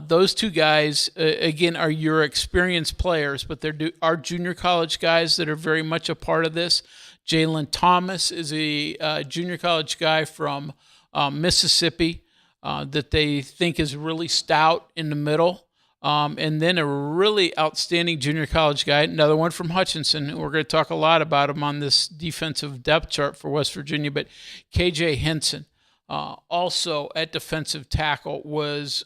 Those two guys, again, are your experienced players, but are junior college guys that are very much a part of this. Jalen Thomas is a junior college guy from Mississippi that they think is really stout in the middle. And then a really outstanding junior college guy, another one from Hutchinson. We're going to talk a lot about him on this defensive depth chart for West Virginia, but KJ Henson, also at defensive tackle, was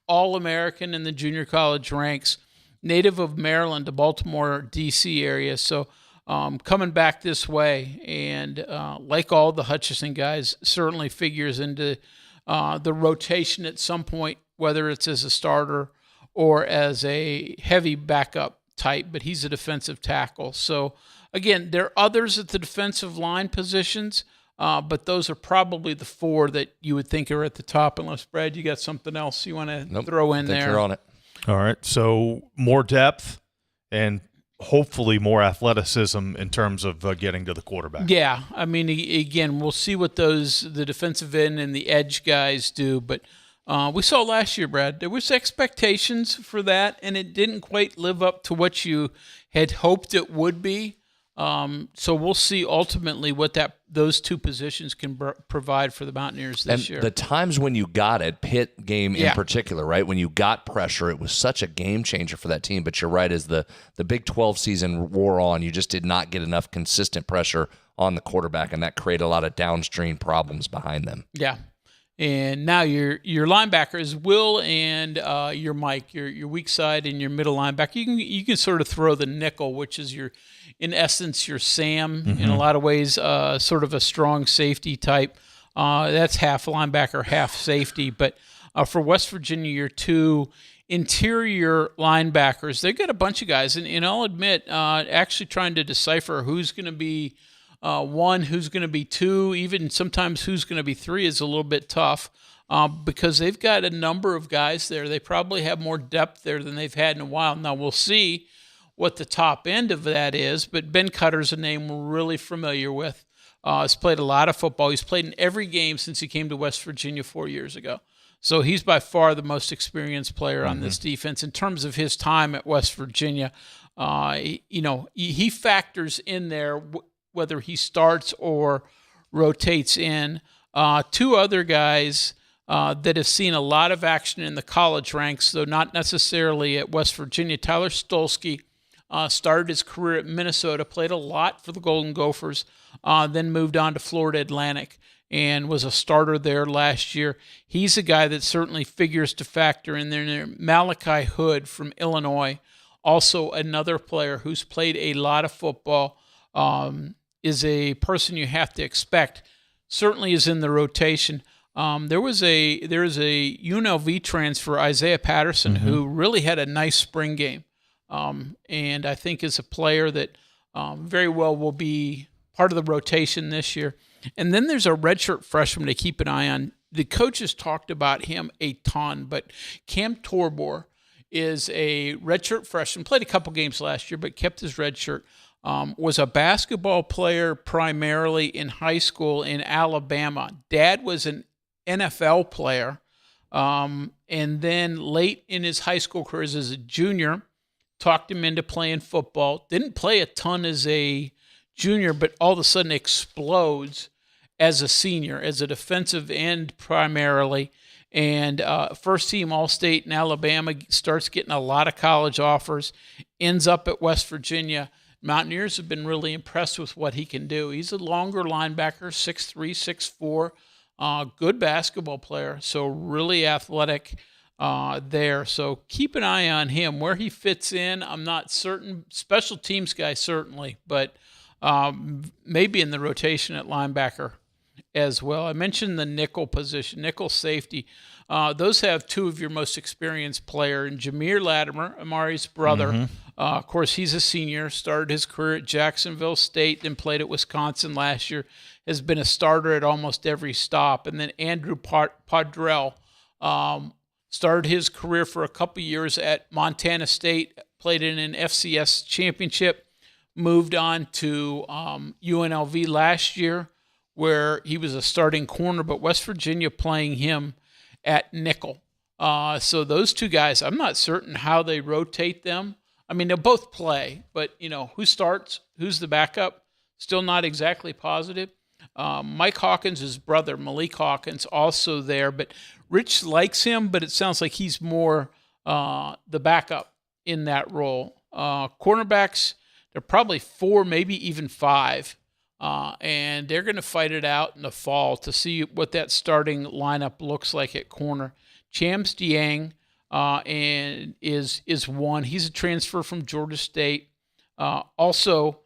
All-American in the junior college ranks, native of Maryland, the Baltimore, D.C. area. So coming back this way, and like all the Hutchinson guys, certainly figures into the rotation at some point, whether it's as a starter or as a heavy backup type, but he's a defensive tackle. So, again, there are others at the defensive line positions, but those are probably the four that you would think are at the top, unless, Brad, you got something else you want to throw in there. You're on it. All right, so more depth and hopefully more athleticism in terms of getting to the quarterback. Yeah, I mean, again, we'll see what the defensive end and the edge guys do, but we saw last year, Brad, there was expectations for that, and it didn't quite live up to what you had hoped it would be. So we'll see ultimately what those two positions can provide for the Mountaineers this year. The times when you got it, Pitt game in particular, right? When you got pressure, it was such a game changer for that team. But you're right, as the Big 12 season wore on, you just did not get enough consistent pressure on the quarterback, and that created a lot of downstream problems behind them. Yeah. And now your linebackers, Will and your Mike, your weak side and your middle linebacker. You can sort of throw the nickel, which is in essence your Sam in a lot of ways, sort of a strong safety type. That's half linebacker, half safety. But for West Virginia, your two interior linebackers, they've got a bunch of guys, and I'll admit, actually trying to decipher who's going to be one, who's going to be two, even sometimes who's going to be three is a little bit tough because they've got a number of guys there. They probably have more depth there than they've had in a while. Now, we'll see what the top end of that is, but Ben Cutter's a name we're really familiar with. He's played a lot of football. He's played in every game since he came to West Virginia 4 years ago. So he's by far the most experienced player on this defense in terms of his time at West Virginia. He factors in there whether he starts or rotates in. Two other guys that have seen a lot of action in the college ranks, though not necessarily at West Virginia. Tyler Stolsky started his career at Minnesota, played a lot for the Golden Gophers, then moved on to Florida Atlantic and was a starter there last year. He's a guy that certainly figures to factor in there. Malachi Hood from Illinois, also another player who's played a lot of football, is a person you have to expect. Certainly is in the rotation. There is a UNLV transfer, Isaiah Patterson, who really had a nice spring game, and I think is a player that very well will be part of the rotation this year. And then there's a redshirt freshman to keep an eye on. The coaches talked about him a ton, but Cam Torbor is a redshirt freshman, played a couple games last year, but kept his redshirt. Was a basketball player primarily in high school in Alabama. Dad was an NFL player, and then late in his high school career as a junior, talked him into playing football. Didn't play a ton as a junior, but all of a sudden explodes as a senior, as a defensive end primarily, and first-team All-State in Alabama, starts getting a lot of college offers, ends up at West Virginia. Mountaineers have been really impressed with what he can do. He's a longer linebacker, 6'3", 6'4", good basketball player, so really athletic there. So keep an eye on him. Where he fits in, I'm not certain. Special teams guy, certainly, but maybe in the rotation at linebacker as well. I mentioned the nickel position, nickel safety. Those have two of your most experienced player, and Jameer Latimer, Amari's brother. Of course, he's a senior, started his career at Jacksonville State, then played at Wisconsin last year, has been a starter at almost every stop. And then Andrew Podrell started his career for a couple years at Montana State, played in an FCS championship, moved on to UNLV last year, where he was a starting corner, but West Virginia playing him at nickel. So those two guys, I'm not certain how they rotate them. I mean, they'll both play, but, who starts, who's the backup, still not exactly positive. Mike Hawkins' his brother, Malik Hawkins, also there, but Rich likes him, but it sounds like he's more the backup in that role. Cornerbacks, they're probably 4, maybe even 5. And they're going to fight it out in the fall to see what that starting lineup looks like at corner. Chams Dieng and is one. He's a transfer from Georgia State. Also,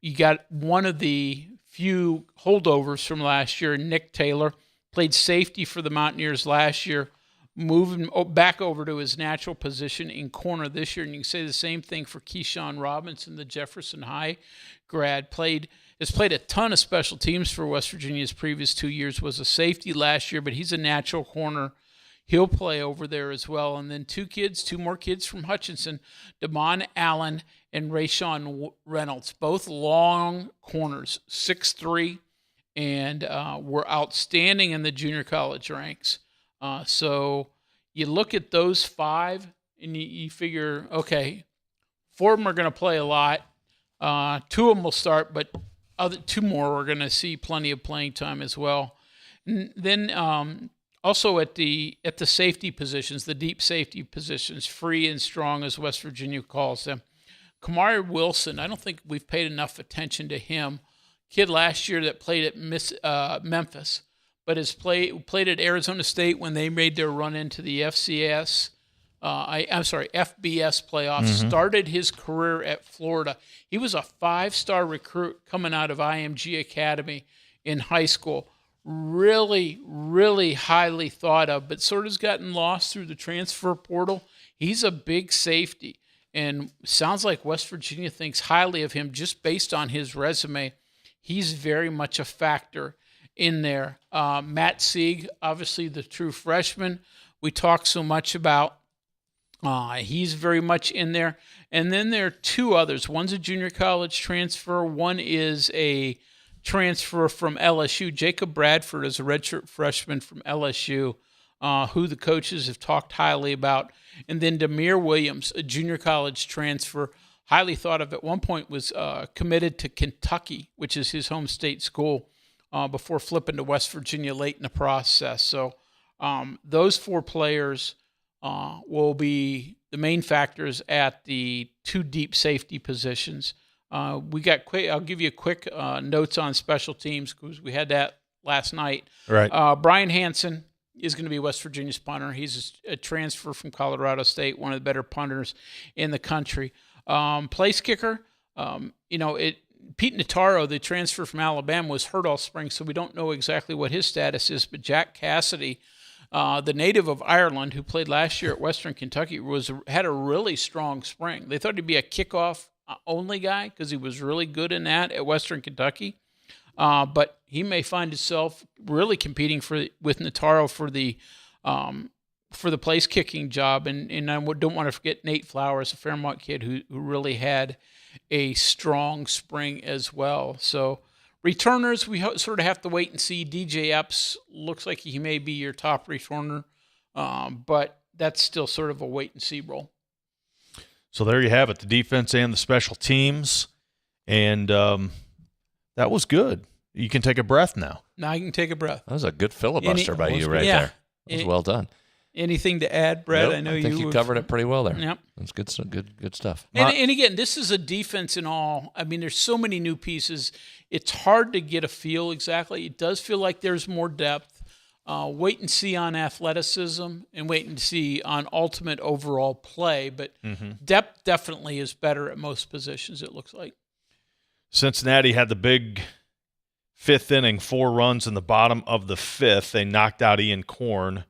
you got one of the few holdovers from last year, Nick Taylor, played safety for the Mountaineers last year, moving back over to his natural position in corner this year. And you can say the same thing for Keyshawn Robinson, the Jefferson High grad, has played a ton of special teams for West Virginia his previous 2 years, was a safety last year, but he's a natural corner. He'll play over there as well. And then two more kids from Hutchinson, Damon Allen and Rayshawn Reynolds, both long corners, 6'3", and were outstanding in the junior college ranks. So you look at those 5 and you figure, okay, 4 of them are going to play a lot. 2 of them will start, but other 2 more are going to see plenty of playing time as well. And then also at the safety positions, the deep safety positions, free and strong as West Virginia calls them. Kaleb Wilson, I don't think we've paid enough attention to him. Kid last year that played at Memphis, but has played at Arizona State when they made their run into the FBS playoffs. Started his career at Florida. He was a 5-star recruit coming out of IMG Academy in high school. Really, really highly thought of, but sort of has gotten lost through the transfer portal. He's a big safety, and sounds like West Virginia thinks highly of him just based on his resume. He's very much a factor in there. Matt Sieg, obviously the true freshman we talk so much about. He's very much in there. And then there are 2 others. One's a junior college transfer. One is a transfer from LSU. Jacob Bradford is a redshirt freshman from LSU, who the coaches have talked highly about. And then Demir Williams, a junior college transfer, highly thought of at one point, was committed to Kentucky, which is his home state school, before flipping to West Virginia late in the process. So those 4 players will be the main factors at the 2 deep safety positions. I'll give you a quick notes on special teams because we had that last night. Right. Brian Hansen is going to be West Virginia's punter. He's a transfer from Colorado State, one of the better punters in the country. Place kicker, Pete Notaro, the transfer from Alabama, was hurt all spring, so we don't know exactly what his status is. But Jack Cassidy, the native of Ireland who played last year at Western Kentucky, had a really strong spring. They thought he'd be a kickoff only guy because he was really good in that at Western Kentucky. But he may find himself really competing with Notaro for the place kicking job. And I don't want to forget Nate Flowers, a Fairmont kid who really had a strong spring as well. So returners, we sort of have to wait and see. DJ Epps looks like he may be your top returner, but that's still sort of a wait and see role. So there you have it, the defense and the special teams. And that was good. You can take a breath now. Now you can take a breath. That was a good filibuster by you right there. That was well done. Anything to add, Brett? Nope, I think you covered it pretty well there. Yep. That's good stuff. And again, this is a defense in all. I mean, there's so many new pieces. It's hard to get a feel exactly. It does feel like there's more depth. Wait and see on athleticism and wait and see on ultimate overall play. But depth definitely is better at most positions, it looks like. Cincinnati had the big Fifth inning, 4 runs in the bottom of the fifth. They knocked out Ian Korn.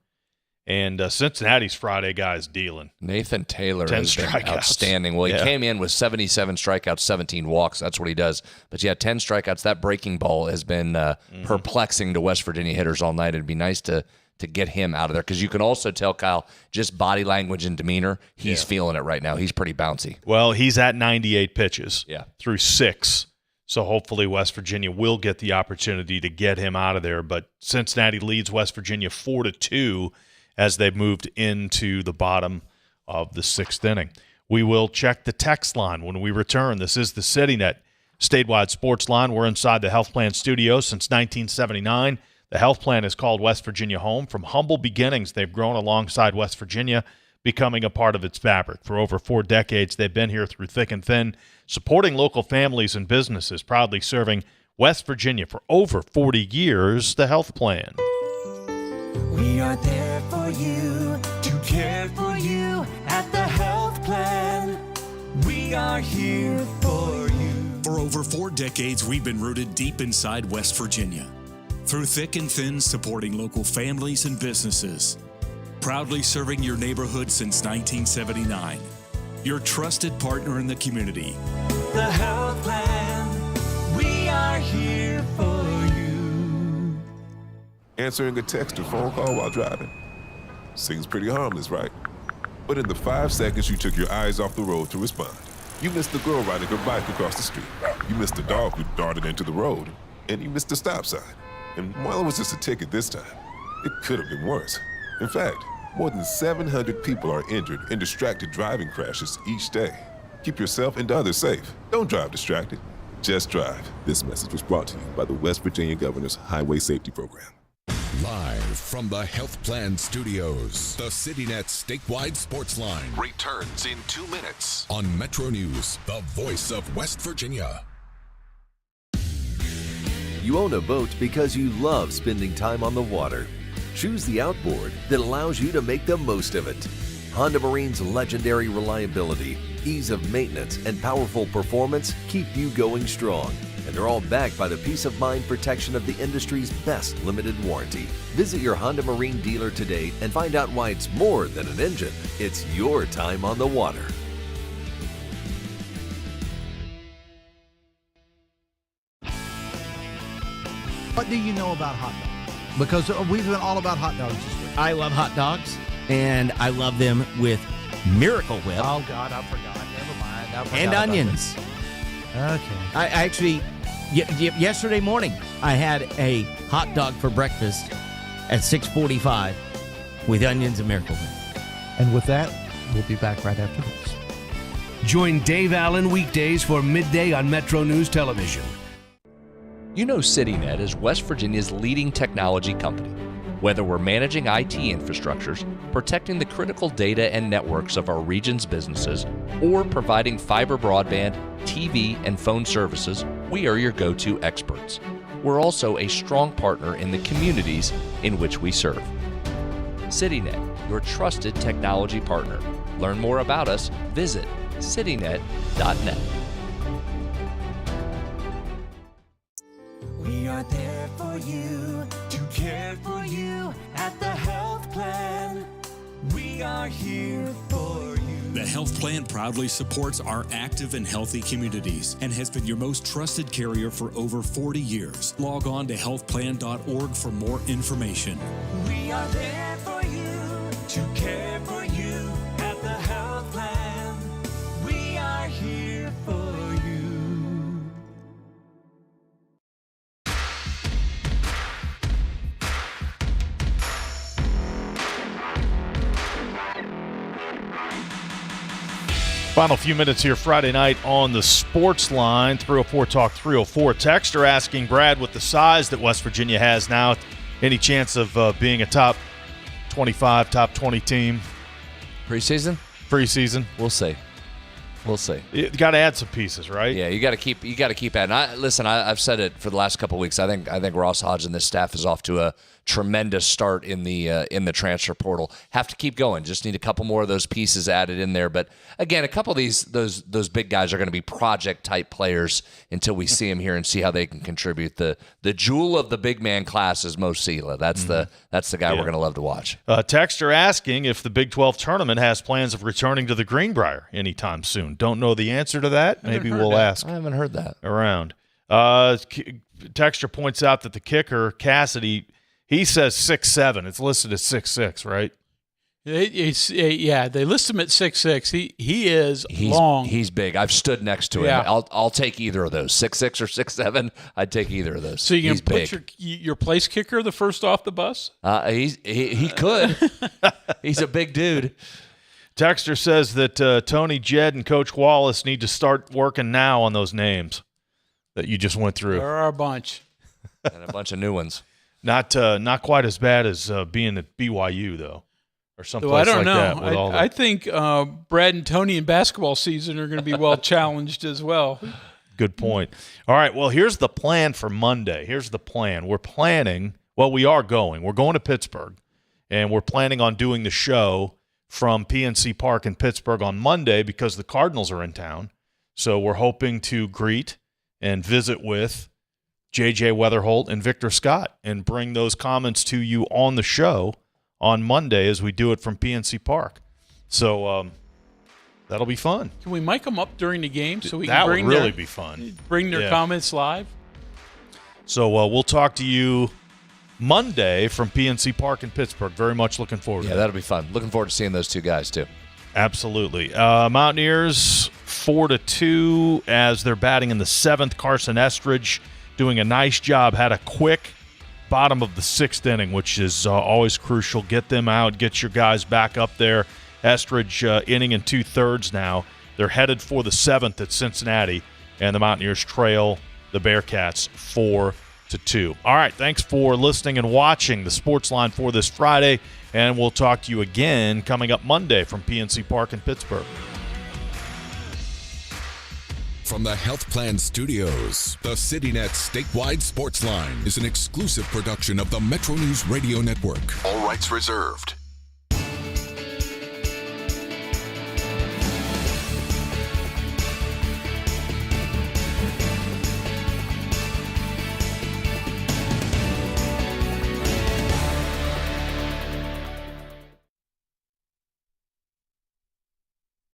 And Cincinnati's Friday guys dealing. Nathan Taylor 10 has been strikeouts. outstanding. Well, he came in with 77 strikeouts, 17 walks. That's what he does. But, 10 strikeouts. That breaking ball has been perplexing to West Virginia hitters all night. It'd be nice to get him out of there because you can also tell, Kyle, just body language and demeanor, he's feeling it right now. He's pretty bouncy. Well, he's at 98 pitches through 6. So hopefully West Virginia will get the opportunity to get him out of there. But Cincinnati leads West Virginia 4-2 as they've moved into the bottom of the 6th inning. We will check the text line when we return. This is the CityNet statewide sports line. We're inside the Health Plan studio since 1979. The Health Plan has called West Virginia home. From humble beginnings, they've grown alongside West Virginia, becoming a part of its fabric. For over 4 decades, they've been here through thick and thin, supporting local families and businesses, proudly serving West Virginia for over 40 years. The Health Plan. We are there for you, to care for you at the Health Plan. We are here for you. For over 4 decades, we've been rooted deep inside West Virginia. Through thick and thin, supporting local families and businesses. Proudly serving your neighborhood since 1979. Your trusted partner in the community. The Health Plan. We are here for you. Answering a text or phone call while driving. Seems pretty harmless, right? But in the 5 seconds you took your eyes off the road to respond, you missed the girl riding her bike across the street. You missed the dog who darted into the road. And you missed the stop sign. And while it was just a ticket this time, it could have been worse. In fact, more than 700 people are injured in distracted driving crashes each day. Keep yourself and others safe. Don't drive distracted. Just drive. This message was brought to you by the West Virginia Governor's Highway Safety Program. Live from the Health Plan Studios, the CityNet statewide sports line returns in 2 minutes on MetroNews, the voice of West Virginia. You own a boat because you love spending time on the water. Choose the outboard that allows you to make the most of it. Honda Marine's legendary reliability, ease of maintenance, and powerful performance keep you going strong. And they're all backed by the peace of mind protection of the industry's best limited warranty. Visit your Honda Marine dealer today and find out why it's more than an engine. It's your time on the water. What do you know about hot dogs? Because we've been all about hot dogs this week. I love hot dogs, and I love them with Miracle Whip. Oh, God, I forgot. Never mind. And onions. Okay. I actually, yesterday morning, I had a hot dog for breakfast at 6:45 with onions and Miracle Whip. And with that, we'll be back right after this. Join Dave Allen weekdays for midday on Metro News Television. You know CityNet is West Virginia's leading technology company. Whether we're managing IT infrastructures, protecting the critical data and networks of our region's businesses, or providing fiber broadband, TV, and phone services, we are your go-to experts. We're also a strong partner in the communities in which we serve. CityNet, your trusted technology partner. Learn more about us, visit citynet.net. We are there for you, to care for you at the Health Plan. We are here for you. The Health Plan proudly supports our active and healthy communities and has been your most trusted carrier for over 40 years. Log on to healthplan.org for more information. We are there for you, to care for you at the Health Plan. We are here for you. Final few minutes here Friday night on the sports line. 304 Talk 304. Texter asking Brad, with the size that West Virginia has now, any chance of being a top 25, top 20 team? Preseason? Preseason. We'll see. We'll see. You got to add some pieces, right? Yeah, you got to keep adding. I've said it for the last couple of weeks. I think Ross Hodge and this staff is off to tremendous start in the transfer portal. Have to keep going. Just need a couple more of those pieces added in there. But again, a couple of those big guys are going to be project type players until we see them here and see how they can contribute. The jewel of the big man class is Mo Sela. That's the guy we're going to love to watch. Texter asking if the Big 12 tournament has plans of returning to the Greenbrier anytime soon. Don't know the answer to that. Maybe we'll ask. I haven't heard that around. Texter points out that the kicker, Cassidy, he says 6'7". It's listed as 6'6", right? Yeah, they list him at 6'6". He's long. He's big. I've stood next to him. I'll take either of those, 6'6" or 6'7". I'd take either of those. So you can put your place kicker the first off the bus? He could. He's a big dude. Texter says that Tony, Jed, and Coach Wallace need to start working now on those names that you just went through. There are a bunch. And a bunch of new ones. Not quite as bad as being at BYU, though, or someplace I don't like know. that. I think Brad and Tony in basketball season are going to be well challenged as well. Good point. All right, well, here's the plan for Monday. Here's the plan. We're planning – well, we are going. We're going to Pittsburgh, and we're planning on doing the show from PNC Park in Pittsburgh on Monday because the Cardinals are in town. So we're hoping to greet and visit with J.J. Weatherholt and Victor Scott and bring those comments to you on the show on Monday as we do it from PNC Park. So that'll be fun. Can we mic them up during the game so we that can bring would really be fun. Bring their comments live? So we'll talk to you Monday from PNC Park in Pittsburgh. Very much looking forward to it. Yeah, that'll be fun. Looking forward to seeing those two guys, too. Absolutely. Mountaineers 4-2 as they're batting in the 7th. Carson Estridge doing a nice job. Had a quick bottom of the 6th inning, which is always crucial. Get them out. Get your guys back up there. Estridge inning and 2/3 now. They're headed for the 7th at Cincinnati, and the Mountaineers trail the Bearcats 4-2. All right, thanks for listening and watching the Sportsline for this Friday, and we'll talk to you again coming up Monday from PNC Park in Pittsburgh. From the Health Plan Studios, the CityNet statewide Sportsline is an exclusive production of the MetroNews Radio Network. All rights reserved.